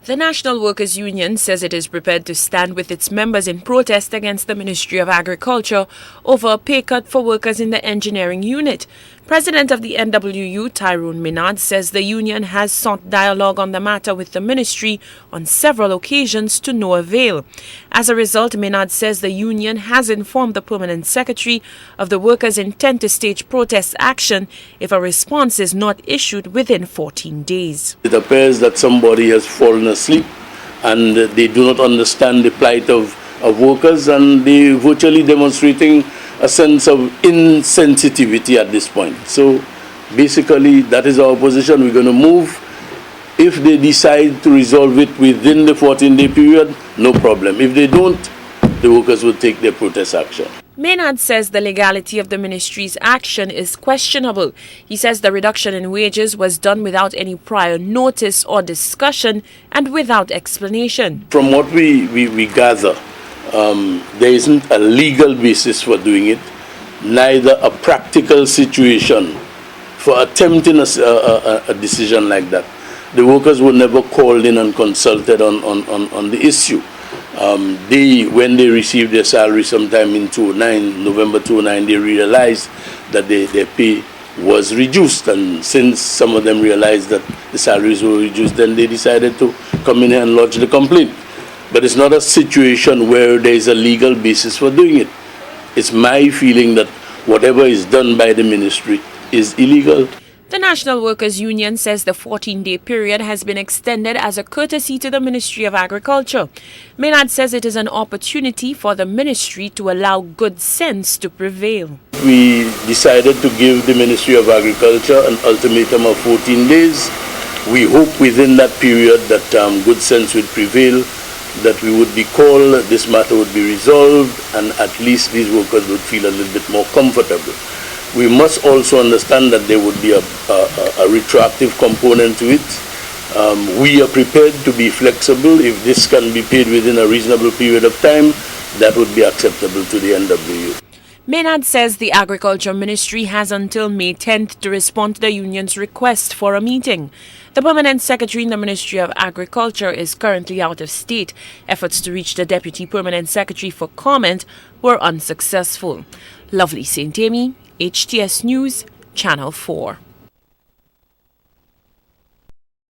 The National Workers' Union says it is prepared to stand with its members in protest against the Ministry of Agriculture over a pay cut for workers in the engineering unit. President of the NWU, Tyrone Maynard, says the union has sought dialogue on the matter with the ministry on several occasions to no avail. As a result, Maynard says the union has informed the permanent secretary of the workers' intent to stage protest action if a response is not issued within 14 days. It appears that somebody has fallen asleep and they do not understand the plight of workers, and they virtually demonstrating a sense of insensitivity at this point. So basically that is our position. We're going to move. If they decide to resolve it within the 14-day period, no problem. If they don't, the workers will take their protest action. Maynard says the legality of the ministry's action is questionable. He says the reduction in wages was done without any prior notice or discussion and without explanation. From what we gather, there isn't a legal basis for doing it, neither a practical situation for attempting a decision like that. The workers were never called in and consulted on the issue. When they received their salary sometime in November 2009, they realized that their pay was reduced, and since some of them realized that the salaries were reduced, then they decided to come in here and lodge the complaint. But it's not a situation where there is a legal basis for doing it. It's my feeling that whatever is done by the ministry is illegal. The National Workers' Union says the 14-day period has been extended as a courtesy to the Ministry of Agriculture. Maynard says it is an opportunity for the ministry to allow good sense to prevail. We decided to give the Ministry of Agriculture an ultimatum of 14 days. We hope within that period that good sense would prevail, that we would be called, this matter would be resolved, and at least these workers would feel a little bit more comfortable. We must also understand that there would be a retroactive component to it. We are prepared to be flexible. If this can be paid within a reasonable period of time, that would be acceptable to the NWU. Maynard says the Agriculture Ministry has until May 10th to respond to the union's request for a meeting. The permanent secretary in the Ministry of Agriculture is currently out of state. Efforts to reach the deputy permanent secretary for comment were unsuccessful. Lovely St. Amy, HTS News, Channel 4.